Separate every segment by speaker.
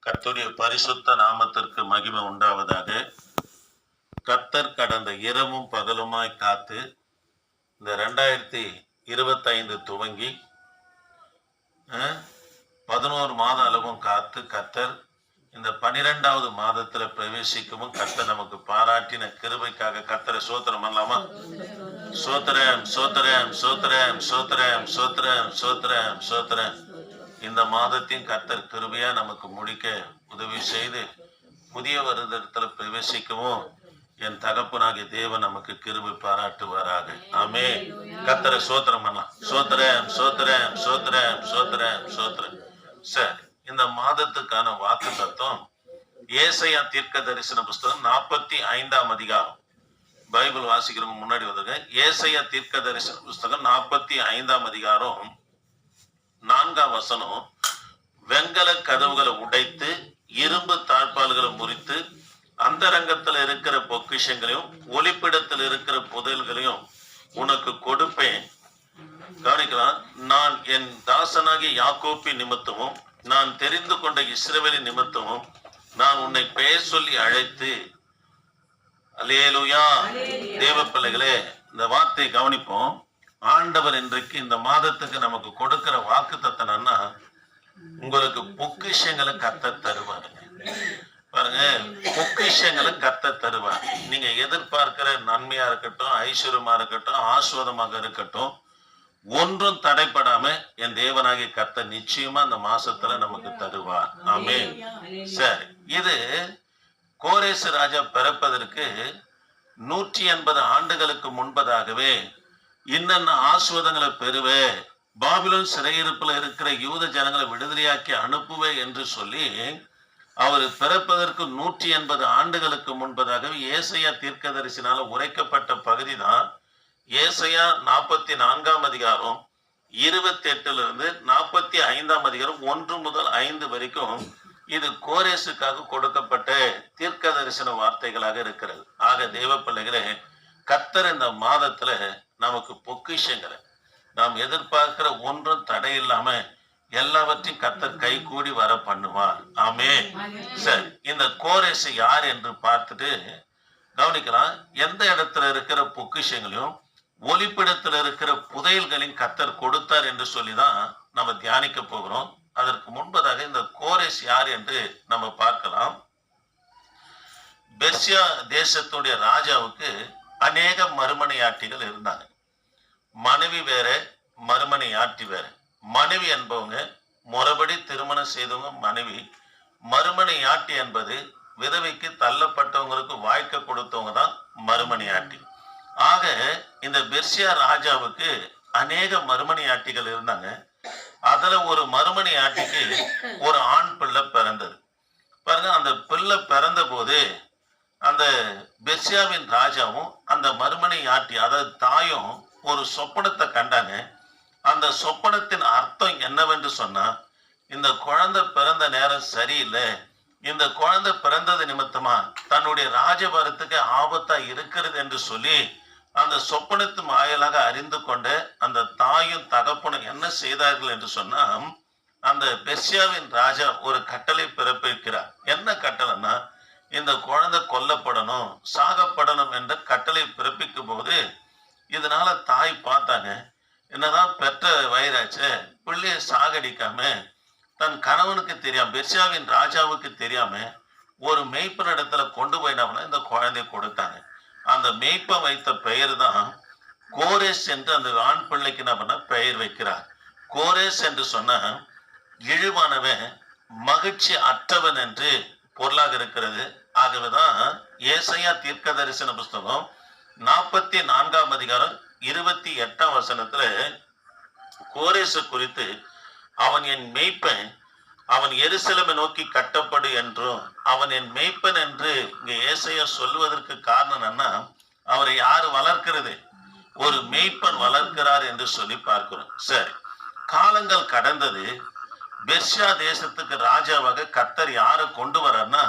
Speaker 1: கர்த்தருடைய பரிசுத்த நாமத்திற்கு மகிமை உண்டாவதாக. கர்த்தர் கடந்த இரவும் பகலுமாய் காத்து இந்த 2025 துவங்கி 11 மாத அளவும் காத்து கர்த்தர் இந்த 12வது மாதத்துல பிரவேசிக்கவும் கர்த்தர் நமக்கு பாராட்டின கிருபைக்காக கர்த்தரை சோத்திரம் பண்ணலாமா? சோத்திரம் சோத்திரம் சோத்திரம் சோத்திரம் சோத்திரம் சோத்திரம் சோத்திரம். இந்த மாதத்தின் கர்த்தர் கிருபையா நமக்கு முடிக்க உதவி செய்து புதிய வருடத்துல பிரவேசிக்கவும் என் தகப்பனாகிய தேவன் நமக்கு கிருபை பாராட்டுவாராக. ஆமே. கர்த்தரை சோத்திரம் பண்ணலாம். சோத்திரம் சோத்திரம் சோத்திரம் சோத்திரம் சோத்திரம். சரி, இந்த மாதத்துக்கான வாக்கு தத்துவம் ஏசாயா தீர்க்க தரிசன புஸ்தகம் 45ஆம் அதிகாரம். பைபிள் வாசிக்கிறவங்க முன்னாடி வந்துங்க. ஏசாயா தீர்க்க தரிசன புஸ்தகம் 45ஆம் அதிகாரம் 4ஆம் வசனம். வெண்கல கதவுகளை உடைத்து இரும்பு தாழ்பால்களை முறித்து அந்தரங்கத்தில் இருக்கிற பொக்கிஷங்களையும் ஒளிப்பிடத்தில் இருக்கிற புதையல்களையும் உனக்கு கொடுப்பேன். கவனிக்கலாம். நான் என் தாசனாகிய யாக்கோப்பின் நிமித்தமும் நான் தெரிந்து கொண்ட இஸ்ரவேலின் நிமித்தமும் நான் உன்னை பெயர் சொல்லி அழைத்து. அல்லேலூயா. தேவ பிள்ளைகளே, இந்த வார்த்தையை கவனிப்போம். ஆண்டவர் இன்றைக்கு இந்த மாதத்துக்கு நமக்கு கொடுக்கிற வாக்கு தத்தனா உங்களுக்கு பொக்கிஷங்களை கர்த்தர் தருவாருங்க. பாருங்க, பொக்கிஷங்களை கர்த்தர் தருவார். நீங்க எதிர்பார்க்கிற நன்மையா இருக்கட்டும், ஐஸ்வர்யமா இருக்கட்டும், ஆஸ்வாதமாக இருக்கட்டும், ஒன்றும் தடைப்படாம என் தேவனாகிய கர்த்தர் நிச்சயமா இந்த மாசத்துல நமக்கு தருவார். ஆமே. சரி, இது கோரேசு ராஜா பிறப்பதற்கு 180 ஆண்டுகளுக்கு முன்பதாகவே இன்னென்ன ஆஸ்வாதங்களை பெறுவே, பாபிலோன் சிறையிருப்புல இருக்கிற யூத ஜனங்களை விடுதலையாக்கி அனுப்புவே என்று சொல்லி அவர் பிறப்பதற்கு 180 ஆண்டுகளுக்கு முன்பதாகவே ஏசாயா தீர்க்கதரிசினால உரைக்கப்பட்ட பகுதி தான் ஏசாயா 44ஆம் அதிகாரம் 28 45ஆம் அதிகாரம் 1 முதல் 5 வரைக்கும். இது கோரேசுக்காக கொடுக்கப்பட்ட தீர்க்க தரிசன வார்த்தைகளாக இருக்கிறது. ஆக தேவ பிள்ளைகளே, கர்த்தர் இந்த மாதத்துல நமக்கு பொக்கிஷங்களை நாம் எதிர்பார்க்கிற ஒன்றும் தடையில்லாம எல்லாவற்றையும் கர்த்தர் கை கூடி வர பண்ணுவார். ஆமே. சரி, இந்த கோரேசு யார் என்று பார்த்துட்டு கவனிக்கலாம். எந்த இடத்துல இருக்கிற பொக்கிஷங்களையும் ஒளிப்பிடத்துல இருக்கிற புதையல்களையும் கர்த்தர் கொடுத்தார் என்று சொல்லிதான் நம்ம தியானிக்க போகிறோம். அதற்கு முன்பதாக இந்த கோரேஸ் யார் என்று நம்ம பார்க்கலாம். பெர்சியா தேசத்துடைய ராஜாவுக்கு அநேக மறுமனையாட்டிகள் இருந்தாங்க. மனைவி வேற, மறுமனையாட்டி வேற. மனைவி என்பவங்க முறைப்படி திருமணம் செய்தவங்க மனைவி. மறுமனையாட்டி என்பது விதவைக்கு தள்ளப்பட்டவங்களுக்கு வாய்க்க கொடுத்தவங்க தான் மறுமனையாட்டி. ஆக இந்த பெர்சியா ராஜாவுக்கு அநேக மறுமனையாட்டிகள் இருந்தாங்க. அதுல ஒரு மறுமனையாட்டிக்கு ஒரு ஆண் பிள்ளை பிறந்தது. பாருங்க, அந்த பிள்ளை பிறந்த போது அந்த பெர்சியாவின் ராஜாவும் அந்த மறுமனையாட்டி அதாவது தாயும் ஒரு சொப்பனத்தை கண்டாங்க. அந்த சொப்பனத்தின் அர்த்தம் என்னவென்று சொன்னா, இந்த குழந்தை பிறந்த நேரம் சரியில்லை, இந்த குழந்தை பிறந்தது நிமித்தமா தன்னுடைய ராஜபாரத்துக்கு ஆபத்தா இருக்கிறது என்று சொல்லி அந்த சொப்பனத்து வாயிலாக அறிந்து கொண்ட அந்த தாயும் தகப்பனும் என்ன செய்தார்கள் என்று சொன்னா, அந்த பெர்சியாவின் ராஜா ஒரு கட்டளை பிறப்பிக்கிறார். என்ன கட்டளைன்னா, இந்த குழந்தை கொல்லப்படணும், சாகப்படணும் என்ற கட்டளை பிறப்பிக்கும் போது இதனால தாய் பார்த்தாங்க, என்னதான் பெற்ற வயிறாச்சு, பிள்ளைய சாகடிக்காம தன் கணவனுக்கு தெரியாம, பெர்சியாவின் ராஜாவுக்கு தெரியாம ஒரு மெய்ப்பன் இடத்துல கொண்டு போயினாங்கன்னா இந்த குழந்தைய கொடுத்தாங்க. அந்த மெய்ப்பன் வைத்த பெயர் தான் கோரேஸ் என்று அந்த ஆண் பிள்ளைக்கு என்ன பண்ண பெயர் வைக்கிறார். கோரேஸ் என்று சொன்ன இழிவானவன், மகிழ்ச்சி அற்றவன் என்று பொருளாக இருக்கிறது. ஆகவேதான் ஏசாயா தீர்க்க தரிசன புஸ்தகம் 44ஆம் அதிகாரம் 28ஆம் வசனத்துல கோரேசு குறித்து, அவன் என் மெய்ப்பன், அவன் எருசலேமை நோக்கி கட்டப்படு என்றும் அவன் என் மெய்ப்பன் என்று இங்க ஏசாயா சொல்வதற்கு காரணம் என்னன்னா, அவரை யாரு வளர்க்கிறது? ஒரு மெய்ப்பன் வளர்க்கிறார் என்று சொல்லி பார்க்கிறோம். சரி, காலங்கள் கடந்தது. பெர்சியா தேசத்துக்கு ராஜாவாக கர்த்தர் யாரை கொண்டு வர்றார்னா,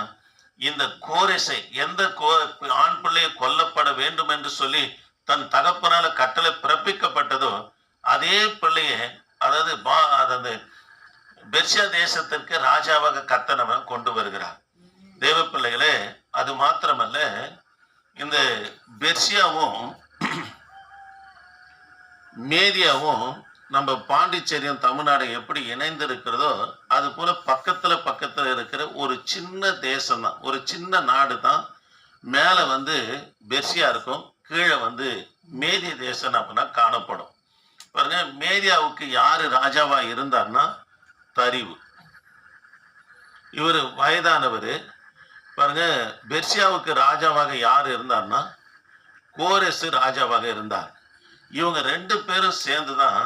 Speaker 1: இந்த கோரேசை, எந்த ஆண் பிள்ளையை கொல்லப்பட வேண்டும் என்று சொல்லி தன் தகப்பனால கட்டளை பிறப்பிக்கப்பட்டதோ அதே பிள்ளைய, அதாவது பெர்சியா தேசத்திற்கு ராஜாவாக கர்த்தர் கொண்டு வருகிறார். தேவ பிள்ளைகளே, அது மாத்திரமல்ல, இந்த பெர்சியாவும் மேதியாவும் நம்ம பாண்டிச்சேரியும் தமிழ்நாடு எப்படி இணைந்து இருக்கிறதோ அது போல பக்கத்துல இருக்கிற ஒரு சின்ன தேசம் தான், ஒரு சின்ன நாடு தான். மேல பெர்சியா இருக்கும், கீழே மேதிய தேசம் அப்படின்னா காணப்படும். பாருங்க, மேதியாவுக்கு யாரு ராஜாவா இருந்தார்னா தரிவு. இவர் வயதானவர். பாருங்க, பெர்சியாவுக்கு ராஜாவாக யார் இருந்தார்னா கோரேசு ராஜாவாக இருந்தார். இவங்க 2 பேரும் சேர்ந்துதான்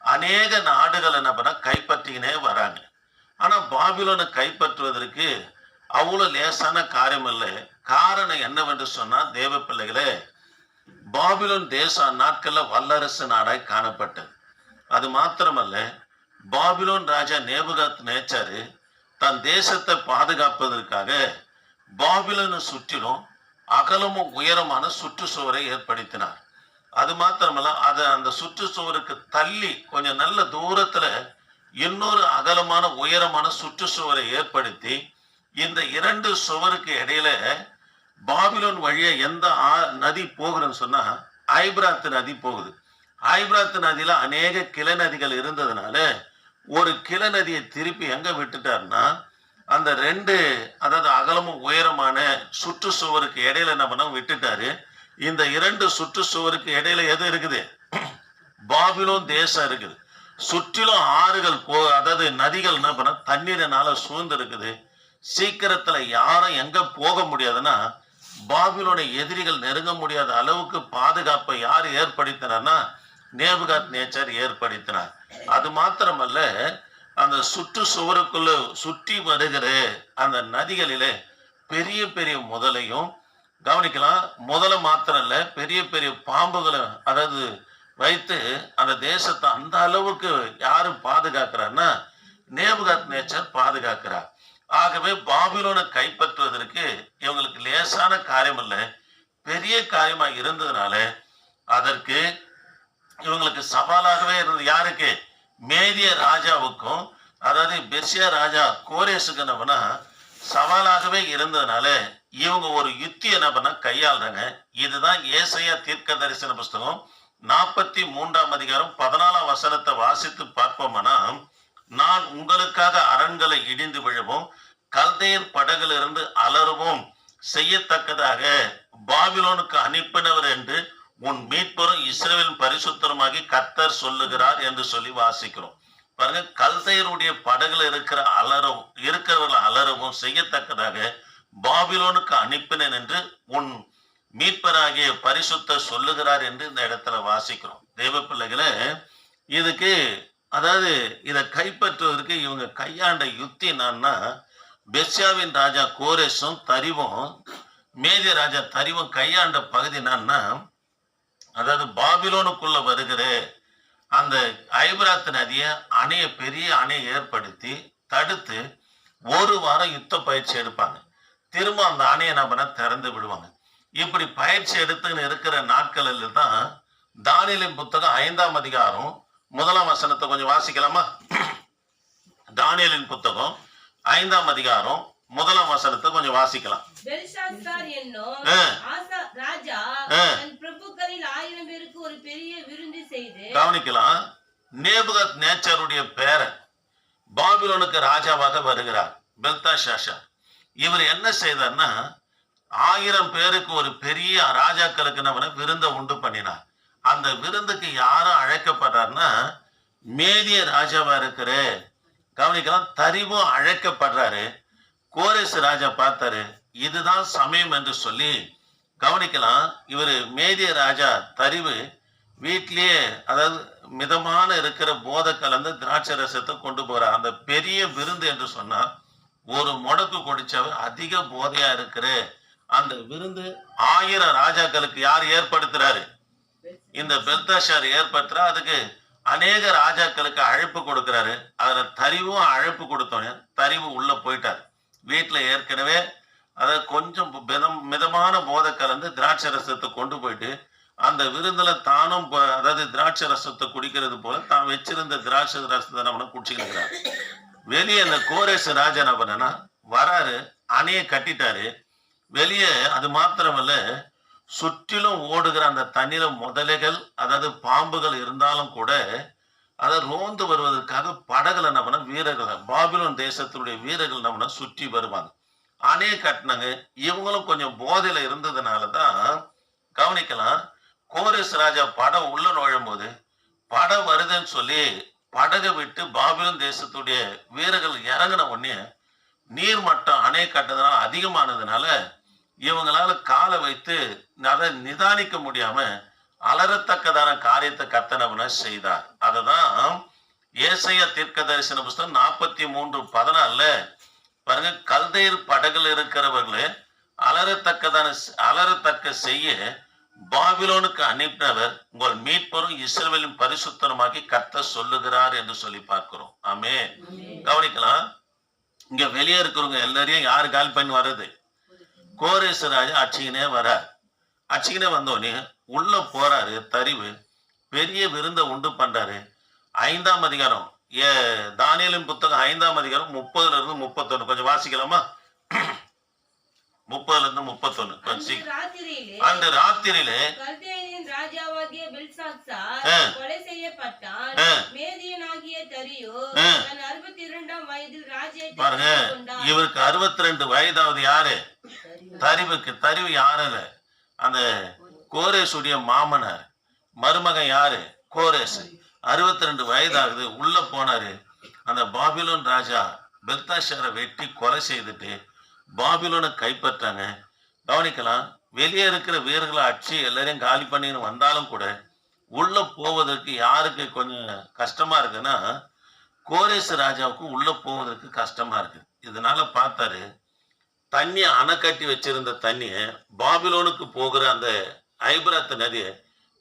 Speaker 1: அநேக நாடுகள் என்ன பண்ண கைப்பற்றினே வராங்க. ஆனா பாபிலோனை கைப்பற்றுவதற்கு அவ்வளவு லேசான காரியம் இல்லை. காரணம் என்னவென்று சொன்னா, தேவ பிள்ளைகளே, பாபிலோன் தேசம் நாட்கள்ல வல்லரசு நாடாய் காணப்பட்டது. அது மாத்திரமல்ல, பாபிலோன் ராஜா நேபுகாத் நேச்சாரு தன் தேசத்தை பாதுகாப்பதற்காக பாபிலோனை சுற்றிலும் அகலமும் உயரமான சுற்றுச்சுவரை ஏற்படுத்தினார். அது மாத்திரமல்ல, அந்த சுற்றுச்சுவருக்கு தள்ளி கொஞ்சம் நல்ல தூரத்துல இன்னொரு அகலமான உயரமான சுற்றுச்சுவரை ஏற்படுத்தி இந்த 2 சுவருக்கு இடையில பாபிலோன் வழியா எந்த நதி போகுதுன்னு சொன்னா ஐபிராத்து நதி போகுது. ஐபிராத்து நதியில அநேக கிளை நதிகள் இருந்ததுனால ஒரு கிளை நதியை திருப்பி எங்க விட்டுட்டாருன்னா அந்த 2 அதாவது அகலமும் உயரமான சுற்றுச்சுவருக்கு இடையில என்ன பண்ண விட்டுட்டாரு. இந்த 2 சுற்றுச்சுவருக்கு இடையில எது இருக்குது? பாபிலோன் தேசம் இருக்குது. சுற்றிலும் ஆறுகள் அதாவது நதிகள் என்ன பண்ண தண்ணீரினால சூழ்ந்து இருக்குது. சீக்கிரத்துல யாரும் எங்க போக முடியாதுன்னா பாபிலோனை எதிரிகள் நெருங்க முடியாத அளவுக்கு பாதுகாப்பை யார் ஏற்படுத்தினார்னா நேபுகாத் நேச்சார் ஏற்படுத்தினார். அது மாத்திரமல்ல, அந்த சுற்றுச்சுவருக்குள்ள சுற்றி வருகிற அந்த நதிகளிலே பெரிய பெரிய முதலையும் கவனிக்கலாம். முதல மாத்திரம் இல்ல, பெரிய பெரிய பாம்புகளை அதாவது வைத்து அந்த தேசத்தை அந்த அளவுக்கு யாரு பாதுகாக்கிறார்னா நேபுகாத் நேச்சர் பாதுகாக்கிறார். ஆகவே பாபிலோனை கைப்பற்றுவதற்கு இவங்களுக்கு லேசான காரியம் இல்லை, பெரிய காரியமா இருந்ததுனால அதற்கு இவங்களுக்கு சவாலாகவே இருந்தது. யாருக்கு? மேதிய ராஜாவுக்கும் அதாவது பெர்சியா ராஜா கோரேசுக்கு என்ன பண்ணா சவாலாகவே இருந்ததுனால இவங்க ஒரு யுத்தி என்ன பண்ண கையாளுறாங்க. இதுதான் ஏசாயா தீர்க்க தரிசன புஸ்தகம் 43ஆம் அதிகாரம் 14ஆம் வசனத்தை வாசித்து பார்ப்போம்னா, நான் உங்களுக்காக அரண்களை இடிந்து விழவும் கல்தையர் படகிலிருந்து அலறவும் செய்யத்தக்கதாக பாபிலோனுக்கு அனுப்பினவர் என்று உன் மீட்பரும் இஸ்ரவேலின் பரிசுத்தருமாகி கர்த்தர் சொல்லுகிறார் என்று சொல்லி வாசிக்கிறோம். பாருங்க, கல்தையருடைய படகுல இருக்கிறவர்கள் அலறவும் செய்யத்தக்கதாக பாபிலோனுக்கு அனுப்பினேன் என்று உன் மீட்பராகிய பரிசுத்தர் சொல்லுகிறார் என்று இந்த இடத்துல வாசிக்கிறோம். தேவ பிள்ளைகளே, இதுக்கு அதாவது இதை கைப்பற்றுவதற்கு இவங்க கையாண்ட யுத்தி என்னன்னா, பெர்சியாவின் ராஜா கோரேசும் தரிவும் மேதிய ராஜா தரிவும் கையாண்ட பகுதி என்னன்னா, அதாவது பாபிலோனுக்குள்ள வருகிற அந்த ஐபிராத்து நதியை பெரிய அணையை ஏற்படுத்தி தடுத்து 1 வாரம் யுத்த பயிற்சி எடுப்பாங்க. திரும்ப அந்த அணையை என்ன பண்ண திறந்து விடுவாங்க. இப்படி பயிற்சி எடுத்துன்னு இருக்கிற நாட்களில் தான் தானியேலின் புத்தகம் 5ஆம் அதிகாரம் 1ஆம் வசனத்தை கொஞ்சம் வாசிக்கலாமா? தானியேலின் புத்தகம் 5ஆம் அதிகாரம் 1ஆம் வசனத்தை கொஞ்சம் வாசிக்கலாம்.
Speaker 2: பெல்ஷாத்சார் என்னும் ராஜா தன் பிரபுக்களில் 1000 பேருக்கு ஒரு பெரிய விருந்து செய்து,
Speaker 1: கவனிக்கலாம், நேபுகாத் நேச்சாருடைய பேரன் பாபிலோனுக்கு ராஜாவாக வருகிறார் பெல்தாஷார். இவர் என்ன செய்தார்னா 1000 பேருக்கு ஒரு பெரிய ராஜாக்களுக்கு நம்ம விருந்தை உண்டு பண்ணினார். அந்த விருந்துக்கு யாரும் அழைக்கப்படுறாருன்னா மேதிய ராஜாவா இருக்கிற கவனிக்கலாம் தரிவும் அழைக்கப்படுறாரு. கோரேசு ராஜா பார்த்தாரு, இதுதான் சமயம் என்று சொல்லி கவனிக்கலாம். இவர் மேதிய ராஜா தரிவு வீட்டிலேயே அதாவது மிதமான இருக்கிற போதை கலந்து திராட்சை ரசத்தை கொண்டு போறார். அந்த பெரிய விருந்து என்று சொன்னா ஒரு முடக்கு குடிச்சவர் அதிக போதையா இருக்கிற அந்த விருந்து 1000 ராஜாக்களுக்கு யார் ஏற்படுத்துறாரு? இந்த பெல்தாஷார் ஏற்படுத்துறா. அதுக்கு அநேக ராஜாக்களுக்கு அழைப்பு கொடுக்கிறாரு. அதுல தரிவும் அழைப்பு கொடுத்தோன்னே தரிவு உள்ள போயிட்டார். வீட்டுல ஏற்கனவே அதை கொஞ்சம் மிதமான போதை கலந்து திராட்சை ரசத்தை கொண்டு போயிட்டு அந்த விருந்துல தானும் அதாவது திராட்சை ரசத்தை குடிக்கிறது போல தான் வச்சிருந்த திராட்சை ரசத்தை நம்ம குடிச்சுக்கிறார். வெளியே இந்த கோரேஸ் ராஜா என்ன பண்ணனா வராரு, அணையை கட்டிட்டாரு. வெளியே அது மாத்திரமல்ல, சுற்றிலும் ஓடுகிற அந்த தண்ணீர முதலைகள், அதாவது பாம்புகள் இருந்தாலும் கூட அதை ரோந்து வருவதற்காக படகுல என்ன பண்ண வீரர்கள், பாபிலோன் தேசத்தினுடைய வீரர்கள் என்ன பண்ண சுற்றி வருவாங்க. அணையை கட்டினாங்க. இவங்களும் கொஞ்சம் போதையில இருந்ததுனாலதான் கவனிக்கலாம், கோரேஸ் ராஜா படம் உள்ள நுழையும் போது படம் வருதுன்னு சொல்லி படகை விட்டு பாபிலோன் தேசத்துடைய வீரர்கள் இறங்கின உடனே நீர் மட்டம் அணை கட்டதுனால அதிகமானதுனால இவங்களால காலை வைத்து அதை நிதானிக்க முடியாம அலறத்தக்கதான காரியத்தை கர்த்தர் செய்தார். அததான் ஏசாயா தீர்க்க தரிசன புஸ்தகம் 43:14 பாருங்க, கல்தையர் படகுல இருக்கிறவர்களே அலறத்தக்க செய்ய பாபிலோனுக்கு அனுப்பினவர் உங்கள் மீட்பரும் இஸ்ரவேலின் பரிசுத்தருமாகி கர்த்தர் சொல்லுகிறார் என்று சொல்லி பார்க்கிறோம். ஆமென். கவனிக்கலாம், இங்க வெளியே இருக்கிறவங்க எல்லாரையும் யாரு கால் பண்ணி வர்றது? கோரேஸ் ராஜா அச்சிங்கனே வரார். அச்சிங்கனே வந்தோடனே உள்ள போறாரு. தரிவு பெரிய விருந்தை உண்டு பண்றாரு. 5ஆம் அதிகாரம், தானியேலின் புத்தகம் 5ஆம் அதிகாரம் 30-31 கொஞ்சம் வாசிக்கலாமா? 30-31 அந்த ராத்திரியிலே
Speaker 2: கல்தேயரின் ராஜாவாகிய பெல்சாத்சார் கொலை செய்யப்பட்டான். மேதியனாகிய தரியு தன் 62ஆம் வயதில் ராஜ்யத்தை
Speaker 1: பாருங்க,
Speaker 2: கொண்டான்.
Speaker 1: இவருக்கு 62 வயதாவது. யாரு? தரிவுக்கு. தரிவு யாருல? அந்த கோரேசுடைய மாமனார், மருமகன் யாரு? கோரேஸ். 62 வயதாகுது. உள்ள போனாரு. அந்த பாபிலோன் ராஜா பெல்தாஷாரை வெட்டி கொலை செய்துட்டு பாபிலோனை கைப்பற்றாங்க. கவனிக்கலாம், வெளியே இருக்கிற வீரர்களை அடிச்சு எல்லாரையும் காலி பண்ணின்னு வந்தாலும் கூட உள்ள போவதற்கு யாருக்கு கொஞ்சம் கஷ்டமா இருக்குன்னா கோரேஸ் ராஜாவுக்கு உள்ள போவதற்கு கஷ்டமா இருக்கு. இதனால பார்த்தாரு, தண்ணி அணை கட்டி வச்சிருந்த தண்ணிய பாபிலோனுக்கு போகிற அந்த ஐபிராத் நதியை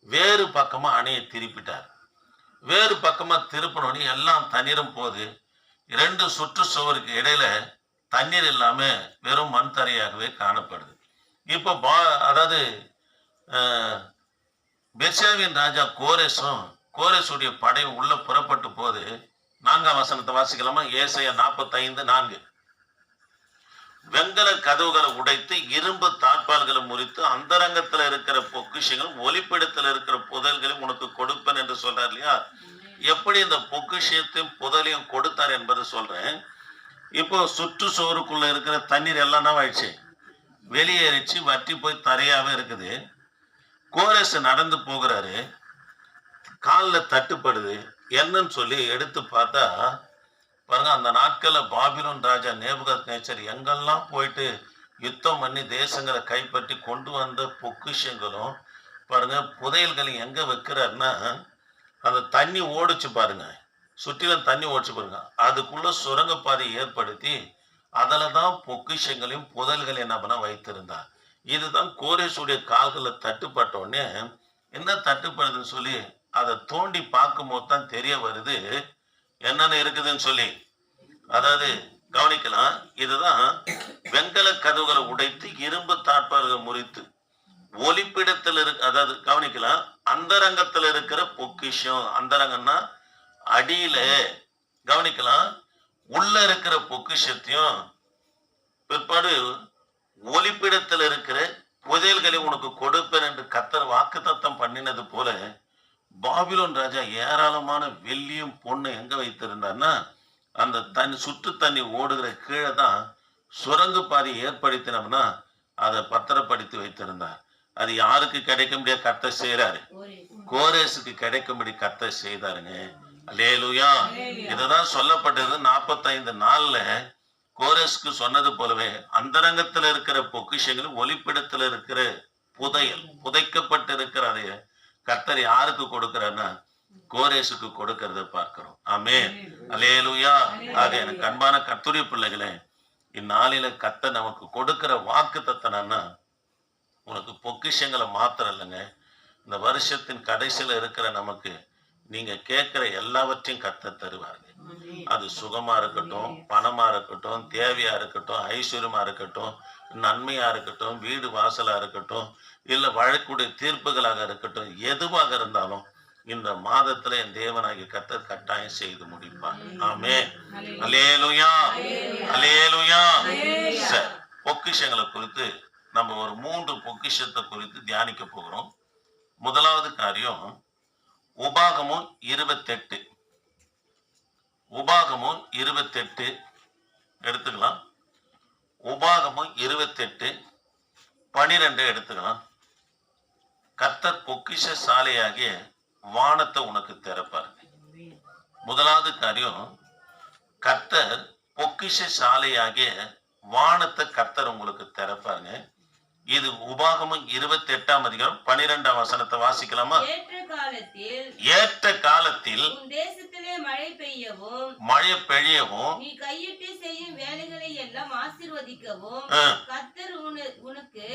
Speaker 1: வேறு பக்கமா அணையை திருப்பிட்டார். வேறு பக்கமா திருப்பினோடனே எல்லாம் தண்ணீரும் போகுது. 2 சுற்றுச்சுவருக்கு இடையில தண்ணீர் இல்லாம வெறும் மண் தரையாகவே காணப்படுது. இப்போ அதாவது பெர்ஷாவின் ராஜா கோரேசுடைய படை உள்ள புறப்பட்டு போது 4ஆம் வசனத்தை வாசிக்கலாமா? ஏசாயா 45:4 வெங்கல கதவுகளை உடைத்து இரும்பு தாழ்பால்களை முறித்து அந்தரங்கத்துல இருக்கிற பொக்கிஷங்கள் ஒளிப்பிடத்துல இருக்கிற புதல்களையும் உனக்கு கொடுப்பேன் என்று சொல்றார் இல்லையா? எப்படி இந்த பொக்கிஷத்தையும் புதலையும் கொடுத்தார் என்பதை சொல்றேன். இப்போ சுற்றுச்சுவருக்குள்ள இருக்கிற தண்ணீர் எல்லாம் ஆயிடுச்சு, வெளியேறிச்சு, வற்றி போய் தரையாவே இருக்குது. கோரேஸ் நடந்து போகிறாரு, காலில் தட்டுப்படுது. என்னன்னு சொல்லி எடுத்து பார்த்தா பாருங்க, அந்த நாட்கள்ல பாபிலோன் ராஜா நேபுகத்நேச்சர் எங்கெல்லாம் போயிட்டு யுத்தம் பண்ணி தேசங்களை கைப்பற்றி கொண்டு வந்த பொக்கிஷங்களும் பாருங்க புதையல்களையும் எங்க வைக்கிறாருன்னா அந்த தண்ணி ஓடிச்சு பாருங்க, சுற்றிலும் தண்ணி ஓடிச்சு பாருங்க, அதுக்குள்ள சுரங்கப்பாதை ஏற்படுத்தி அதில் தான் பொக்கிஷங்களையும் புதையல்களையும் என்ன பண்ண வைத்திருந்தார். இதுதான் கோரேசுடைய கால்களை தட்டுப்பட்ட உடனே என்ன தட்டுப்படுதுன்னு சொல்லி அதை தோண்டி பார்க்கும்போது தான் தெரிய வருது என்னென்ன இருக்குதுன்னு சொல்லி. அதாவது கவனிக்கலாம், இதுதான் வெங்கல கதவுகளை உடைத்து இரும்பு தாழ்பால்கள் முறித்து ஒளிப்பிடத்தில் அதாவது கவனிக்கலாம், அந்தரங்கத்துல இருக்கிற பொக்கிஷம். அந்தரங்கன்னா அடியில கவனிக்கலாம், உள்ள இருக்கிற பொக்கிஷத்தையும் பிற்பாடு ஒளிப்பிடத்தில் இருக்கிற புதையல்களை உனக்கு கொடுப்பேன் என்று கர்த்தர் வாக்குத்தத்தம் பண்ணினது போல பாபிலோன் ராஜா ஏராளமான வெள்ளியும் பொண்ணு எங்க வைத்திருந்தார்னா அந்த தண்ணி சுற்று தண்ணி ஓடுகிற கீழே தான் சுரங்கு பாதை ஏற்படுத்தினோம்னா அதை பத்திரப்படுத்தி வைத்திருந்தார். அது யாருக்கு கிடைக்க முடியாது? கர்த்தர் செய்யறாரு. கோரேசுக்கு கிடைக்கும்படி கர்த்தர் செய்தாருங்க. அல்லேலூயா. இதுதான் சொல்லப்பட்டது 45 நாள்ல கோரேசுக்கு சொன்னது போலவே அந்தரங்கத்துல இருக்கிற பொக்கிஷங்கள் ஒளிப்பிடத்துல இருக்கிற புதையல் புதைக்கப்பட்டு இருக்கிற அதை கர்த்தர் யாருக்கு கொடுக்கிறார்னா கோரேசுக்கு கொடுக்கறத பார்க்கிறோம். ஆமென். அல்லேலூயா. ஆக எனக்கு அன்பான கர்த்தருடைய பிள்ளைகளே, இந்நாளில கர்த்தர் நமக்கு கொடுக்கிற வாக்குத்தத்தம்னா உனக்கு பொக்கிஷங்களை மாத்திரம் இல்லைங்க, இந்த வருஷத்தின் கடைசியில இருக்கிற நமக்கு நீங்க கேட்கிற எல்லாவற்றையும் கர்த்தர் தருவாருங்க. அது சுகமா இருக்கட்டும், பணமா இருக்கட்டும், தேவையா இருக்கட்டும், ஐஸ்வர்யமா இருக்கட்டும், நன்மையா இருக்கட்டும், வீடு வாசலா இருக்கட்டும், இல்ல வழக்குடைய தீர்ப்புகளாக இருக்கட்டும், எதுவாக இருந்தாலும் இந்த மாதத்துல என் தேவனாகிய கர்த்தர் கட்டாயம் செய்து முடிப்பார். ஆமென். அல்லேலூயா, அல்லேலூயா. சரி, பொக்கிஷங்களை குறித்து நம்ம ஒரு 3 பொக்கிஷத்தை குறித்து தியானிக்க போகிறோம். முதலாவது காரியம் உபாகமம் 28. உபாகமம் 28 எடுத்துக்கலாம். உபாகமம் 28 12 எடுத்துக்கலாம். கர்த்தர் பொக்கிஷ சாலையாகிய வானத்தை உனக்கு திறப்பார். முதலாவது காரியம், கர்த்தர் பொக்கிஷ சாலையாகிய வானத்தை கர்த்தர் உங்களுக்கு திறப்பாருங்க. இது உபாகமம் 28ஆம் அதிகாரம் 12ஆம் வசனத்தை வாசிக்கலாமா? ஏற்ற காலத்தில்
Speaker 2: உன் தேசத்திலே மழை
Speaker 1: பெய்யவும்
Speaker 2: நீ கையிட்டு செய்யும் வேலைகளை எல்லாம் ஆசீர்வதிக்கவும் கர்த்தர் உனக்கு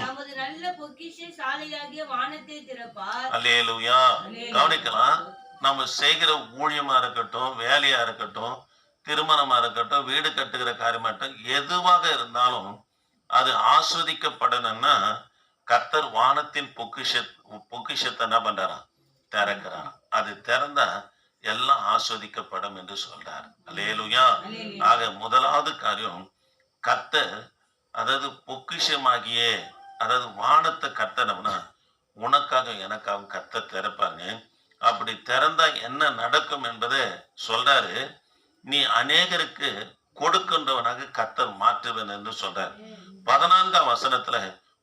Speaker 2: நமது நல்ல பொக்கிஷ சாலையாகிய வானத்தை திறப்பார்.
Speaker 1: அல்லேலூயா. கவனிக்கலாம், நம்ம செய்கிற ஊழியமா இருக்கட்டும், வேலையா இருக்கட்டும், திருமணமா இருக்கட்டும், வீடு கட்டுகிற காரியமாகட்டும், எதுவாக இருந்தாலும் அது ஆஸ்வதிக்கப்படணும்னா கர்த்தர் வானத்தின் பொக்கிஷத்தை என்ன பண்றாராம்? திறக்கிறாராம். அது திறந்தா எல்லாம் ஆஸ்வதிக்கப்படும் என்று சொல்றார். அல்லேலூயா. ஆக முதலாவது காரியம், கர்த்தர் அதாவது பொக்கிஷமாகிய அதாவது வானத்தை கர்த்தனம்னா உனக்காக எனக்காக கர்த்தர் திறப்பாங்க. அப்படி திறந்தா என்ன நடக்கும் என்பதை சொல்றாரு. நீ அநேகருக்கு கொடுக்கின்றவனாக கர்த்தர் மாற்றுவேன் என்று சொல்றார். 14ஆம் வசனத்துல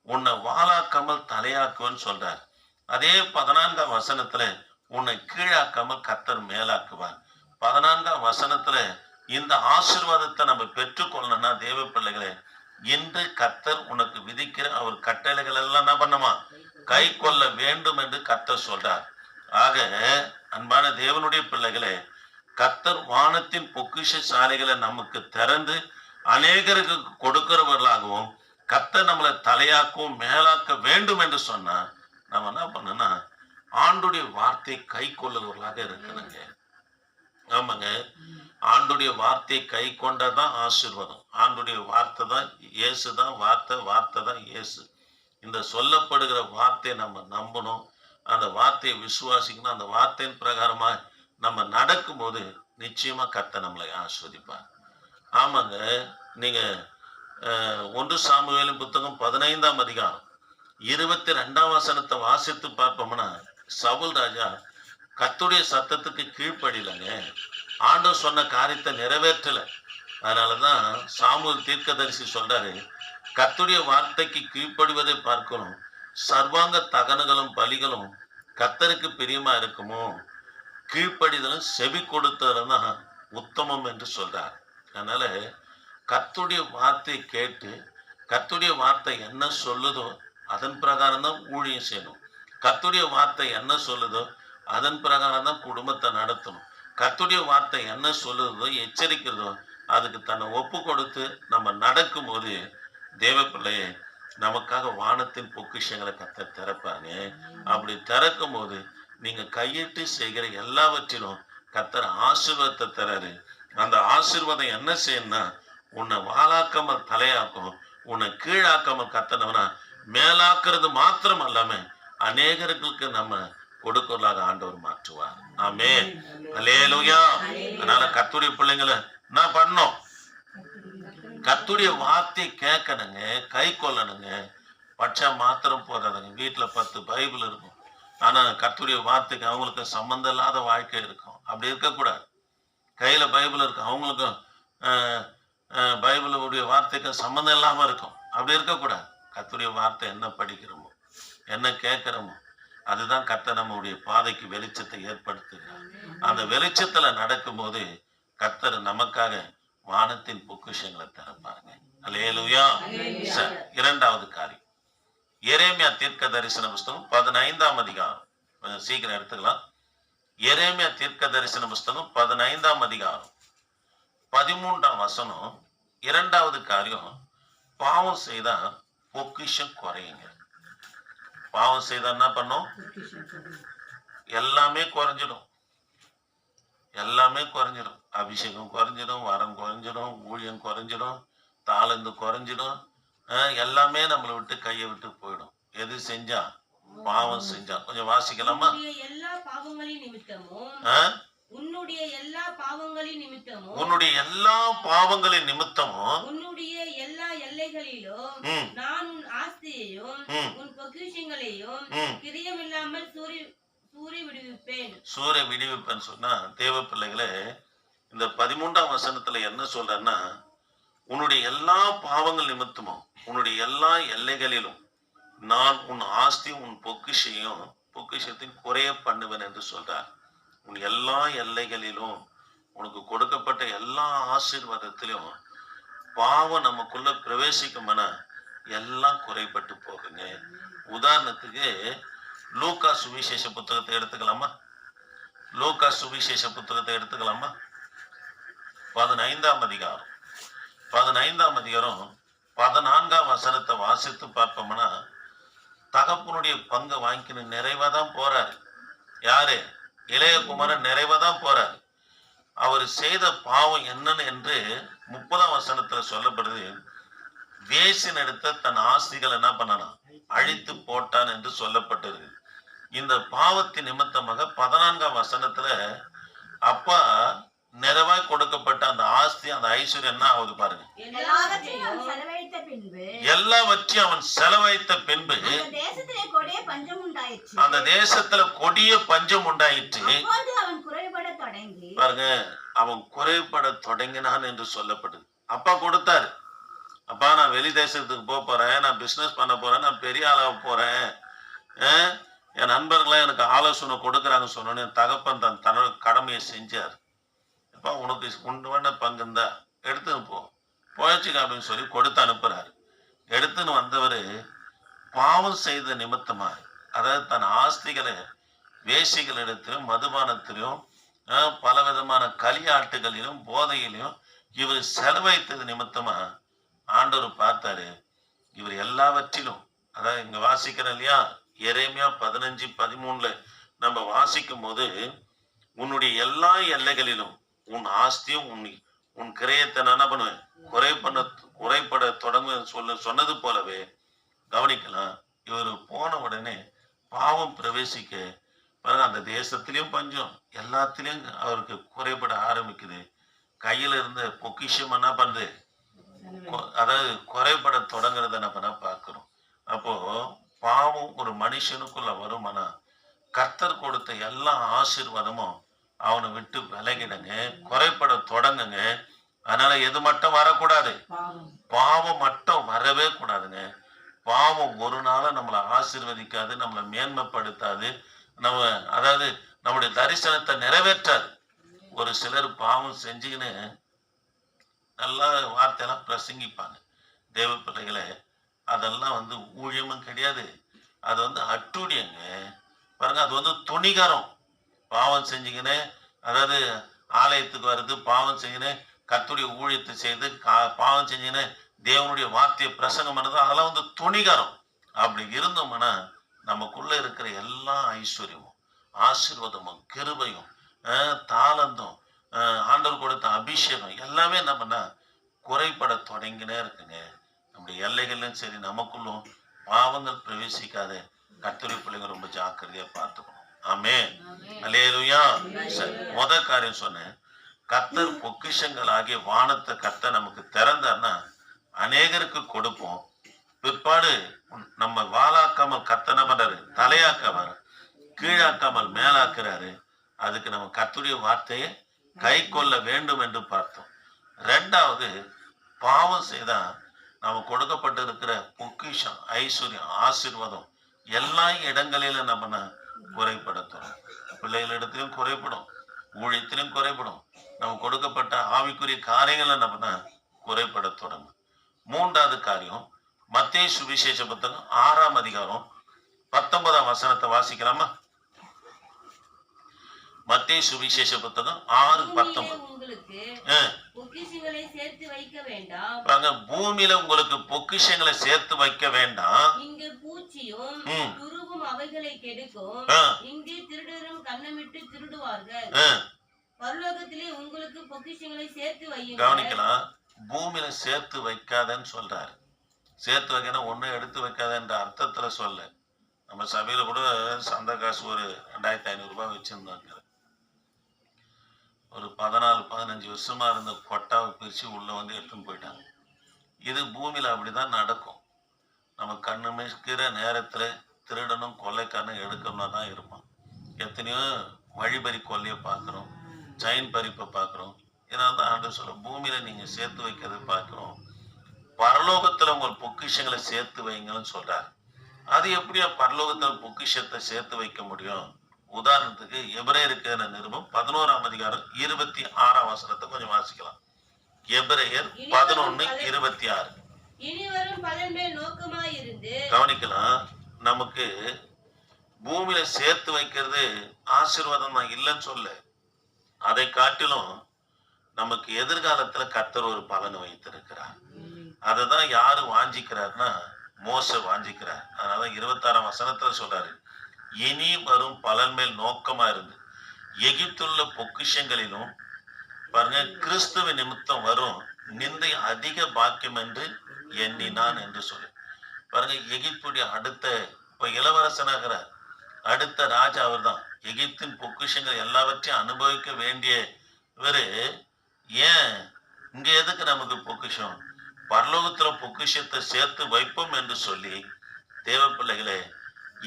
Speaker 1: உன்னை வாளாக்காமல் தலையாக்குவேன்னு சொல்றார். அதே 14ஆம் வசனத்துல உன்னை கீழாக்காமல் கர்த்தர் மேலாக்குவார். 14ஆம் வசனத்துல இந்த ஆசீர்வாதத்தை நம்ம பெற்றுக்கொள்ளணும்னா தேவ பிள்ளைகளே, இன்று கர்த்தர் உனக்கு விதிக்கிற அவர் கட்டளைகள் எல்லாம் என்ன பண்ணுமா? கை கொள்ள வேண்டும் என்று கர்த்தர் சொல்றார். ஆக அன்பான தேவனுடைய பிள்ளைகளே, கர்த்தர் வானத்தின் பொக்கிஷ சாலைகளை நமக்கு திறந்து அநேகருக்கு கொடுக்கிறவர்களாகவும் கர்த்தர் நம்மளை தலையாக்கவும் மேலாக்க வேண்டும் என்று சொன்னா நம்ம என்ன பண்ணணும்னா ஆண்டுடைய வார்த்தை கை கொள்ளுவர்களாக இருக்கணுங்க. ஆமாங்க, ஆண்டுடைய வார்த்தை கை கொண்டதான் ஆசீர்வாதம். ஆண்டுடைய வார்த்தை தான் இயேசு தான் வார்த்தை, வார்த்தை தான் இயேசு. இந்த சொல்லப்படுகிற வார்த்தையை நம்ம நம்பணும், அந்த வார்த்தையை விசுவாசிக்கணும். அந்த வார்த்தையின் பிரகாரமா நம்ம நடக்கும்போது நிச்சயமா கர்த்தர் நம்மளை ஆஸ்வதிப்பார். ஆமாங்க, நீங்க 1 சாமுவேலின் புத்தகம் 15ஆம் அதிகாரம் 22ஆம் வசனத்தை வாசித்து பார்ப்போம்னா, சவுல் ராஜா கர்த்தருடைய சத்தத்துக்கு கீழ்ப்படியலங்க, ஆண்டவர் சொன்ன காரியத்தை நிறைவேற்றல. அதனாலதான் சாமுவேல் தீர்க்கதரிசி சொல்றாரு, கர்த்தருடைய வார்த்தைக்கு கீழ்ப்படிவதை பார்க்கணும், சர்வாங்க தகனங்களும் பலிகளும் கர்த்தருக்கு பிரியமா இருக்குமோ, கீழ்ப்படிதலும் செவி கொடுத்ததும் தான் உத்தமம் என்று சொல்றார். அதனால கர்த்தருடைய வார்த்தை கேட்டு கர்த்தருடைய வார்த்தை என்ன சொல்லுதோ அதன் பிரகாரம் தான் ஊழியம் செய்யணும். கர்த்தருடைய வார்த்தை என்ன சொல்லுதோ அதன் பிரகாரம் தான் குடும்பத்தை நடத்தணும். கர்த்தருடைய வார்த்தை என்ன சொல்லுதோ எச்சரிக்கிறதோ அதுக்கு தன்னை ஒப்பு கொடுத்து நம்ம நடக்கும் போது தேவ பிள்ளையே நமக்காக வானத்தின் பொக்கிஷங்களை கர்த்தர் திறப்பாங்க. அப்படி திறக்கும் போது நீங்க கையிட்டு செய்கிற எல்லாவற்றிலும் கர்த்தர் ஆசீர்வாதத்தை தராரு. அந்த ஆசீர்வாதம் என்ன செய்யணும்னா உன்னை வாளாக்காமல் தலையாக்கும், உன்னை கீழாக்காமல் கர்த்தனவனா மேலாக்குறது மாத்திரம் அல்லாம அநேகர்களுக்கு நம்ம கொடுக்கலாக ஆண்டவர் மாற்றுவார். ஆமென். அல்லேலூயா. அதனால கர்த்தருடைய பிள்ளைங்களை என்ன பண்ணோம்? கர்த்தருடைய வார்த்தை கேட்கணுங்க, கை கொள்ளணுங்க. பட்சா மாத்திரம் போதாதுங்க. வீட்டுல 10 பைபிள் இருக்கும், ஆனா கர்த்தருடைய வார்த்தைக்கு அவங்களுக்கு சம்பந்தம் இல்லாத வாழ்க்கை இருக்கும். அப்படி இருக்கக்கூடாது. கையில பைபிள் இருக்கு, அவங்களுக்கும் பைபிளுடைய வார்த்தைக்கு சம்பந்தம் இல்லாம இருக்கும். அப்படி இருக்கக்கூடாது. கர்த்தருடைய வார்த்தை என்ன படிக்கிறோமோ என்ன கேட்கிறோமோ அதுதான் கர்த்தர் நம்முடைய பாதைக்கு வெளிச்சத்தை ஏற்படுத்துகிறார். அந்த வெளிச்சத்துல நடக்கும்போது கர்த்தர் நமக்காக வானத்தின் பொக்கிஷங்களை திறப்பாருங்க. அல்லேலூயா. சரி, 2வது காரியம், எரேமியா தீர்க்க தரிசன புஸ்தகம் 15ஆம் அதிகாரம். சீக்கிரம் எடுத்துக்கலாம். எரேமியா தீர்க்க தரிசன புஸ்தகம் 15ஆம் அதிகாரம் 13ஆம் வசனம். 2வது காரியம், பாவம் செய்தா பொக்கிஷம் குறையுங்க. பாவம் செய்தா என்ன பண்ணும்? எல்லாமே குறைஞ்சிடும். எல்லாமே குறைஞ்சிடும். அபிஷேகம் குறைஞ்சிடும், வரம் குறைஞ்சிடும், ஊழியம் குறைஞ்சிடும், தாளந்து குறைஞ்சிடும். எல்லாமே நம்மளை விட்டு கையை விட்டு போயிடும். எது செஞ்சா? பாவம் செஞ்சா. கொஞ்சம் வாசிக்கலாமா?
Speaker 2: எல்லா பாவங்களின் நிமித்தமும்
Speaker 1: ஆ?
Speaker 2: உன்னுடைய எல்லா பாவங்களின் நிமித்தமும்
Speaker 1: உன்னுடைய எல்லா பாவங்களின் நிமித்தமும்
Speaker 2: உன்னுடைய எல்லா எல்லைகளிலும்
Speaker 1: ம்,
Speaker 2: நான் உன் ஆஸ்தியையும்
Speaker 1: ம்,
Speaker 2: உன் பொக்கிஷங்களையும்
Speaker 1: ம்.
Speaker 2: கிரியமில்லாமல் சூறி விடுவிப்பேன்.
Speaker 1: சூரிய விடுவிப்பேன்னு சொன்னா தேவ பிள்ளைகளே, இந்த 13ஆம் வசனத்துல என்ன சொல்றன்னா, உன்னுடைய எல்லா பாவங்கள் நிமித்தமும் உன்னுடைய எல்லா எல்லைகளிலும் நான் உன் ஆஸ்தியும் உன் பொக்கிஷத்தின் குறைய பண்ணுவேன் என்று சொல்றார். உன் எல்லா எல்லைகளிலும் உனக்கு கொடுக்கப்பட்ட எல்லா ஆசீர்வாதத்திலும் பாவம் நமக்குள்ள பிரவேசிக்கும்னா எல்லாம் குறைபட்டு போகுங்க. உதாரணத்துக்கு லூக்கா சுவிசேஷ புத்தகத்தை எடுத்துக்கலாமா? லூக்கா சுவிசேஷ புத்தகத்தை எடுத்துக்கலாமா? 15ஆம் அதிகாரம் 14ஆம் வசனத்தை வாசித்து பார்ப்போம்னா, தகப்பனுடைய பங்கை வாங்கின நிறைவாதான் போறாரு. யாரு? இளையகுமாரன் நிறைவாதான் போறாரு. அவர் செய்த பாவம் என்னன்னு என்று 30ஆம் வசனத்துல சொல்லப்படுது. வேசின் எடுத்த தன் ஆஸ்திகள் என்ன பண்ணானா? அழித்து போட்டான் என்று சொல்லப்பட்டிருக்கு. இந்த பாவத்தின் நிமித்தமாக 14ஆம் வசனத்துல அப்பா நிறைவாய் கொடுக்கப்பட்ட அந்த ஆஸ்தி, அந்த ஐஸ்வர்யம் என்ன ஆகுது பாருங்க.
Speaker 3: எல்லாவற்றையும் அவன் செலவழித்த பின்பு
Speaker 1: எல்லாவற்றையும் அவன் செலவழித்த பின்பு
Speaker 3: அந்த தேசத்திலே கொடிய பஞ்சம் உண்டாயிற்று.
Speaker 1: அந்த தேசத்துல கொடிய பஞ்சம் உண்டாயிற்று.
Speaker 3: அப்பொழுது அவன் குறைபட தொடங்கி
Speaker 1: பாருங்க, அவன் குறைபட தொடங்கினான் என்று சொல்லப்படுது. அப்பா கொடுத்தாரு. அப்பா நான் வெளி தேசத்துக்கு போறேன், நான் பிசினஸ் பண்ண போறேன், நான் பெரிய ஆளாக போறேன், என் நண்பர்களே எனக்கு ஆலோசனை கொடுக்குறாங்க சொன்னோன்னு தகப்பன் தன்னோட கடமையை செஞ்சார். அப்பா உனக்கு உண்டு பங்கு இருந்தா எடுத்துன்னு போயிடுச்சுக்க அப்படின்னு சொல்லி கொடுத்து அனுப்புறாரு. எடுத்துன்னு வந்தவர் பாவம் செய்த நிமித்தமா, அதாவது தன் ஆஸ்திகளை வேசிகளிடத்திலும் மதுபானத்திலும் பல விதமான களியாட்டுகளிலும் போதையிலும் இவர் செலவழித்தது நிமித்தமா ஆண்டவர் பார்த்தாரு. இவர் எல்லாவற்றிலும், அதாவது இங்க வாசிக்கிறோம் இல்லையா, எரேமியா 15:13 நம்ம வாசிக்கும் போது, உன்னுடைய எல்லா எல்லைகளிலும் உன் ஆஸ்தியும் உன் கிரயத்தை என்ன பண்ணுவேன்? குறைபட தொடங்க சொன்னது போலவே கவனிக்கலாம். இவர் போன உடனே பாவம் பிரவேசிக்க பாருங்க, அந்த தேசத்திலையும் பஞ்சம், எல்லாத்திலையும் அவருக்கு குறைபட ஆரம்பிக்குது. கையில இருந்த பொக்கிஷம் என்ன பண்ணுது? அதாவது குறைபட தொடங்குறத நம்ம பார்க்கிறோம். அப்போ பாவம் ஒரு மனுஷனுக்குள்ள வருமானா கர்த்தர் கொடுத்த எல்லா ஆசீர்வாதமும் அவனை விட்டு விலகிடுங்க, குறைபட தொடங்குங்க. அதனால எது மட்டும் வரக்கூடாது? பாவம் மட்டும் வரவே கூடாதுங்க. பாவம் ஒரு நாளும் நம்மளை ஆசீர்வதிக்காது, நம்மளை மேன்மைப்படுத்தாது, அதாவது நம்முடைய தரிசனத்தை நிறைவேற்றாது. ஒரு சிலர் பாவம் செஞ்சுக்கின்னு நல்லா வார்த்தையெல்லாம் பிரசங்கிப்பாங்க. தேவ பிள்ளைகளை, அதெல்லாம் ஊழியமும் கிடையாது, அது அட்டூழியங்க. பாருங்க, அது துணிகரம். பாவம் செஞ்சுக்கின்னு, அதாவது ஆலயத்துக்கு வருது, பாவம் செஞ்சுன்னு கர்த்தருடைய ஊழியத்தை செய்து பாவம் செஞ்சுன்னு தேவனுடைய வார்த்தையை பிரசங்கம் பண்ணது, அதெல்லாம் துணிகரம். அப்படி இருந்தோம்னா நமக்குள்ள இருக்கிற எல்லா ஐஸ்வர்யமும் ஆசீர்வாதமும் கிருபையும் தாளந்தும் ஆண்டவர் கொடுத்த அபிஷேகம் எல்லாமே என்ன பண்ணா குறைபட தொடங்கினே இருக்குங்க. நம்முடைய எல்லைகள்லையும் சரி, நமக்குள்ளும் பாவங்கள் பிரவேசிக்காத கர்த்தருடைய பிள்ளைங்க ரொம்ப ஜாக்கிரதையா பார்த்துக்கணும். ஆமென், அல்லேலூயா. முதல் காரியம் சொன்னேன், கர்த்தர் பொக்கிஷங்கள் ஆகிய வானத்தை கர்த்தர் நமக்கு திறந்தார்னா அநேகருக்கு கொடுப்போம். பிற்பாடு நம்ம வாழாக்காமல் கர்த்தர் என்ன பண்றாரு? தலையாக்காம கீழாக்காமல் மேலாக்குறாரு. அதுக்கு நம்ம கர்த்தருடைய வார்த்தையை கை கொள்ள வேண்டும் என்று பார்த்தோம். ரெண்டாவது, பாவம் செய்தா நம்ம கொடுக்கப்பட்டிருக்கிற பொக்கிஷம், ஐஸ்வர்யம், ஆசீர்வாதம் எல்லா இடங்களிலும் நம்ம குறைபடுத்தணும். பிள்ளைகளிடத்திலும் குறைபடும், ஊழியத்திலும் குறைபடும், நம்ம கொடுக்கப்பட்ட ஆவிக்குரிய காரியங்களை நம்ம குறைபட தொடங்கும். மூன்றாவது காரியம், மத்தேயு சுவிசேஷ புத்தகம் 6ஆம் அதிகாரம் 19ஆம் வசனத்தை வாசிக்கலாமா? மத்தேயு சுவிசேஷ புத்தகம் 6:19.
Speaker 2: உங்களுக்கு பொக்கிஷங்களை சேர்த்து வைக்க வேண்டாம்.
Speaker 1: பூமியில உங்களுக்கு பொக்கிஷங்களை சேர்த்து வைக்க வேண்டாம்.
Speaker 2: இங்கு பூச்சியும் துருவும் அவைகளை கெடுக்கும், இங்கே திருடரும் கண்ணமிட்டு திருடுவார்கள். பரலோகத்திலே உங்களுக்கு பொக்கிஷங்களை சேர்த்து வையுங்கள்.
Speaker 1: கவனிக்கலாம், பூமியில சேர்த்து வைக்காதன்னு சொல்றாரு. சேர்த்து வைக்கணும் ஒண்ணு எடுத்து வைக்காதன்ற அர்த்தத்துல சொல்ல, நம்ம சபையில கூட சந்த காசு ஒரு 2500 ரூபாய் வச்சிருந்தாங்க. ஒரு 14-15 வருஷமா இருந்த கொட்டாவை பிரிச்சு உள்ள வந்து எடுத்துன்னு போயிட்டாங்க. இது பூமியில அப்படிதான் நடக்கும். நம்ம கண்ணு மிக்கிற நேரத்துல திருடனும் கொள்ளைக்காரனும் எடுக்கணும்னா தான் இருப்பான். எத்தனையோ வழிபறி கொள்ளைய பார்க்குறோம், செயின் பறிப்பை பார்க்குறோம். இதனால தான் ஆண்டவர் சொல்ல, பூமியில நீங்க சேர்த்து வைக்கிறத பார்க்குறோம், பரலோகத்துல உங்கள் பொக்கிஷங்களை சேர்த்து வைங்கன்னு சொல்றாரு. அது எப்படியா பரலோகத்துல பொக்கிஷத்தை சேர்த்து வைக்க முடியும்? உதாரணத்துக்கு எபிரேயருக்கு நிருபம் 11ஆம் அதிகாரம் 26ஆம் வசனத்தை கொஞ்சம் வாசிக்கலாம். எபிரேயர் 11:26.
Speaker 2: இனி வரும் பலன் மேல் நோக்கமாயிருந்து
Speaker 1: கவனிக்கலாம். நமக்கு பூமியில சேர்த்து வைக்கிறது ஆசீர்வாதம் தான் இல்லைன்னு சொல்ல, அதை காட்டிலும் நமக்கு எதிர்காலத்துல கர்த்தர் ஒரு பலனை வைத்திருக்கிறார். அததான் யாரு வாஞ்சிக்கிறார்னா மோசே வாஞ்சிக்கிறார். அதனால 26ஆம் வசனத்துல சொல்றாரு, இனி வரும் பலன் மேல் நோக்கமா இருந்து எகிப்துள்ள பொக்கிஷங்களிலும் பாருங்க, கிறிஸ்துவ நிமித்தம் வரும் நிந்தை அதிக பாக்கியம் என்று எண்ணினான் என்று சொல்லு. பாருங்க, எகிப்துடைய அடுத்த இப்ப இளவரசனாகிறார், அடுத்த ராஜா அவர் தான். எகிப்தின் பொக்கிஷங்கள் எல்லாவற்றையும் அனுபவிக்க வேண்டியவரு. ஏன் இங்க எதுக்கு நமக்கு பொக்கிஷம்? பரலோகத்துல பொக்கிஷத்தை சேர்த்து வைப்போம் என்று சொல்லி, தேவ பிள்ளைகளே,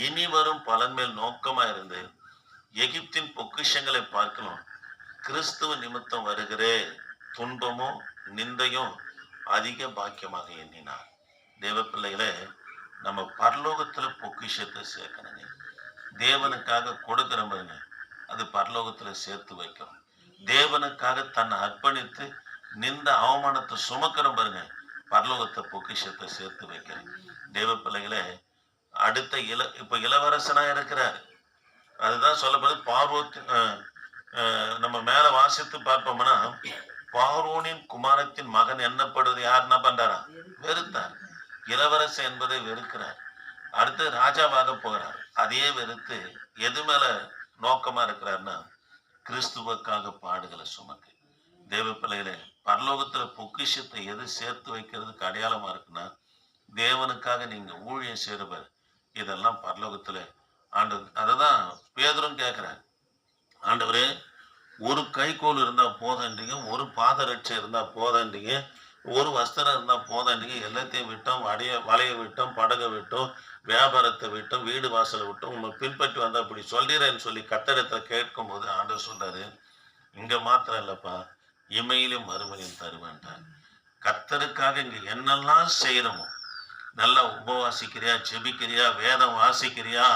Speaker 1: இனி வரும் பலன் மேல் நோக்கமா இருந்து எகிப்தின் பொக்கிஷங்களை பார்க்கணும். கிறிஸ்துவ நிமித்தம் வருகிற துன்பமும் நிந்தையும் அதிக பாக்கியமாக எண்ணினார். தேவ பிள்ளைகளே, நம்ம பரலோகத்துல பொக்கிஷத்தை சேர்க்கணுங்க. தேவனுக்காக கொடுக்கிற பாருங்க, அது பரலோகத்துல சேர்த்து வைக்கணும். தேவனுக்காக தன்னை அர்ப்பணித்து நிந்த அவமானத்தை சுமக்கிற பாருங்க, பரலோகத்தை பொக்கிஷத்தை சேர்த்து வைக்கிறேன். தேவ பிள்ளைகளே, அடுத்த இப்ப இளவரசனா இருக்கிறார். அதுதான் சொல்லப்படுது. நம்ம மேல வாசித்து பார்ப்போம்னா, பார்வோனின் குமாரத்தின் மகன் என்னப்படுவது யார் என்ன பண்றாரா? வெறுத்தார். இளவரசன் என்பதை வெறுக்கிறார். அடுத்து ராஜாவாக போகிறார். அதே வெறுத்து எது மேல நோக்கமா இருக்கிறார்னா, கிறிஸ்துவுக்காக பாடுகளை சுமக்கு. தேவ பிள்ளைகளே, பரலோகத்துல பொக்கிஷத்தை எது சேர்த்து வைக்கிறதுக்கு அடையாளமா இருக்குன்னா, தேவனுக்காக நீங்க ஊழியம் செய்றவர். இதெல்லாம் பரலோகத்துல ஆண்டவர். அததான் பேதுரும் கேட்கிறார், ஆண்டவரே, ஒரு கைக்கோல் இருந்தா போதன்றீங்க, ஒரு பாதரட்சை இருந்தா போதன்றீங்க, ஒரு வஸ்திரம் இருந்தா போதன்றீங்க, எல்லாத்தையும் விட்டோம், வலையை விட்டோம், படகை விட்டோம், வியாபாரத்தை விட்டோம், வீடு வாசலை விட்டோம், உங்களை பின்பற்றி வந்தா அப்படி சொல்லிடுறேன்னு சொல்லி கத்தடத்தை கேட்கும் போது ஆண்டவர் சொல்றாரு, இங்க மாத்திரம் இல்லப்பா, இமையிலும் மறுமையும் தருவேன்றார். கர்த்தருக்காக இங்க என்னெல்லாம் செய்யறோமோ, நல்லா உபவாசிக்கிறியா, ஜெபிக்கிறியா, வேதம் வாசிக்கிறியா,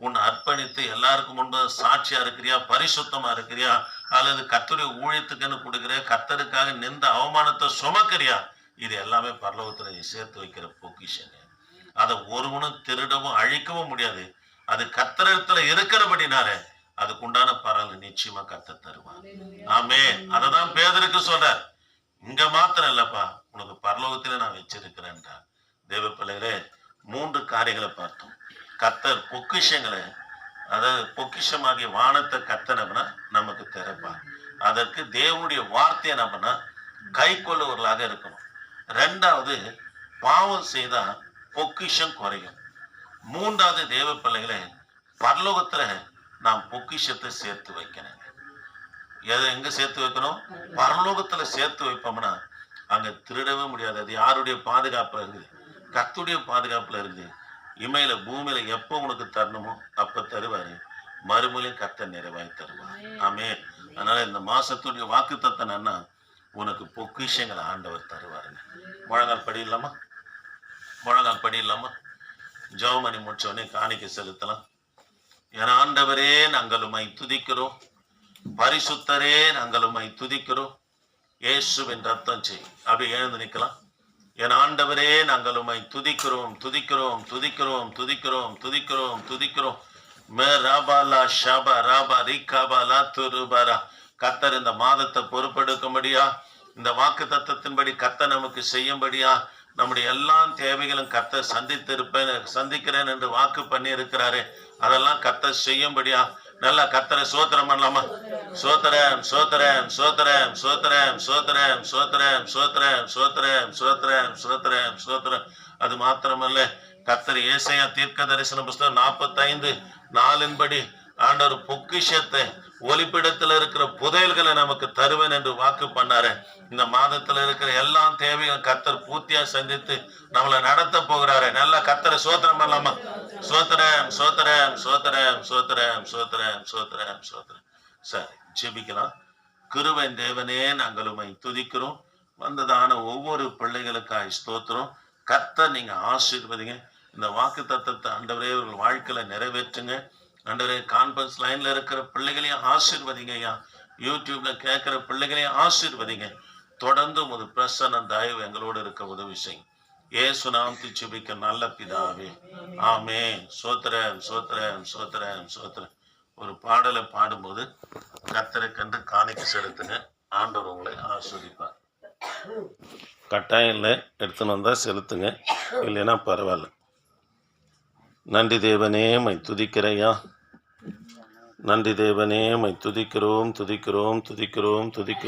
Speaker 1: உன் அர்ப்பணித்து எல்லாருக்கும் முன்பு சாட்சியா இருக்கிறியா, பரிசுத்தமா இருக்கிறியா, அல்லது கர்த்தருடைய ஊழியத்துக்குன்னு கொடுக்கிறியா, கர்த்தருக்காக நின்ற அவமானத்தை சுமக்கிறியா, இது எல்லாமே பரலோகத்துல நீ சேர்த்து வைக்கிற பொக்கிஷங்க. அதை ஒருவனும் திருடவும் அழிக்கவும் முடியாது. அது கர்த்தரிடத்துல இருக்கிறபடினாலே அதுக்குண்டான பலன் நிச்சயமா கர்த்தர் தருவான். ஆமே. அததான் பேதுருக்கு சொல்றார், இங்க மாத்திரம் இல்லப்பா, உனக்கு பரலோகத்துல நான் வச்சிருக்கிறேன்டா. தேவ பிள்ளைகளே, 3 காரியங்களை பார்த்தோம். கர்த்தர் பொக்கிஷங்களை, அதாவது பொக்கிஷமாகிய வானத்தை கத்தனம்னா நமக்கு திறப்பார். அதற்கு தேவனுடைய வார்த்தையை நம்மனா கை கொள்ளுவர்களாக இருக்கணும். 2வது, பாவம் செய்தா பொக்கிஷம் குறையும். 3வது, தேவ பிள்ளைகளை, பரலோகத்துல நாம் பொக்கிஷத்தை சேர்த்து வைக்கணும். எதை எங்க சேர்த்து வைக்கணும்? பரலோகத்துல சேர்த்து வைப்போம்னா அங்க திருடவே முடியாது. அது யாருடைய பாதுகாப்புல இருக்குது? கர்த்தருடைய பாதுகாப்புல இருக்குது. இமையில பூமியில எப்போ உனக்கு தரணுமோ அப்ப தருவாரு. மறுமொழியும் கர்த்தர் நிறைவாய் தருவார். ஆமே. அதனால இந்த மாசத்துடைய வாக்குத்தத்தம் என்ன? உனக்கு பொக்கிஷங்களை ஆண்டவர் தருவாருங்க. முழங்கால் படியில்லாமா? முழங்கால் படியில்லாமா? ஜெபமணி முடிச்சோடனே காணிக்கை செலுத்தலாம். என ஆண்டவரே, நாங்கள் உம்மை துதிக்கிறோம். பரிசுத்தரே, நாங்கள் உம்மை துதிக்கிறோம். இயேசுவின் ரத்தம் செய். அப்படி எழுந்து நிற்கலாம். என் ஆண்டவரே, நாங்கள் உம்மை துதிக்கிறோம், துதிக்கிறோம், துதிக்கிறோம், துதிக்கிறோம், துதிக்கிறோம், துதிக்கிறோம். கர்த்தர் இந்த மாதத்தை பொறுப்பெடுக்கும்படியா, இந்த வாக்கு தத்தத்தின்படி கர்த்தர் நமக்கு செய்யும்படியா, நம்முடைய எல்லா தேவைகளும் கர்த்தர் சந்திக்கிறேன் என்று வாக்கு பண்ணி இருக்கிறாரு. அதெல்லாம் கர்த்தர் செய்யும்படியா நல்லா கர்த்தரை சோத்திரம் பண்ணலாமா? சோத்திரம் சோத்திரம் சோத்திரம் சோத்திரம் சோத்திரம் சோத்திரம் சோத்திரம் சோத்திரம் சோத்திரம் சோத்திரம் சோத்திரம். அது மாத்திரமல்ல, கர்த்தர் ஏசாயா தீர்க்க தரிசன புஸ்தகம் 45:4 ஆண்டவர் பொக்கிஷத்தை ஒலிப்பிடத்துல இருக்கிற புதையல்களை நமக்கு தருவேன் என்று வாக்கு பண்ணாரு. இந்த மாதத்துல இருக்கிற எல்லா தேவையும் கர்த்தர் பூர்த்தியா சந்தித்து நம்மளை நடத்த போகிறாரு. நல்லா கர்த்தரை சோத்திரம் பண்ணலாமா? சோத்திரம் சோத்திரம் சோத்திரம் சோத்திரம் சோத்திரம் சோத்திரம் சோத்திரம். சரி, ஜெபிக்கலாம். கிருபை தேவனே, நாங்கள் உம்மை துதிக்கிறோம். வந்ததான ஒவ்வொரு பிள்ளைகளுக்காய் ஸ்தோத்திரம். கர்த்தர் நீங்க ஆசீர்வதிங்க. இந்த வாக்கு தத்தத்தை ஆண்டவரே உங்கள் வாழ்க்கையில நிறைவேற்றுங்க. ஆண்டவரே, கான்ஃபரன்ஸ் லைன்ல இருக்கிற பிள்ளைகளையும் ஆசீர்வதிங்க ஐயா. யூடியூப்ல கேட்கிற பிள்ளைகளையும் ஆசீர்வதிங்க. தொடர்ந்து உமது பிரசன்ன தயவு எங்களோடு இருக்க உதவி செய்யும். இயேசு நாமத்தில் ஜெபிக்க நல்ல பிதாவே, ஆமென். சோத்திரம் சோத்திரம் சோத்திரம் சோத்திரம். ஒரு பாடலை பாடும்போது கர்த்தரை கண்டு காணிக்க செலுத்துங்க. ஆண்டவர் உங்களை ஆஸ்வதிப்பார். கட்டாயம் இல்லை, எடுத்துன்னு வந்தால் செலுத்துங்க, இல்லைன்னா பரவாயில்ல. நன்றி தேவனே, மை துதிக்கிறையா. நன்றி தேவனே, மை துதிக்கிறோம் துதிக்கிறோம் துதிக்கிறோம் துதிக்கிறோம்.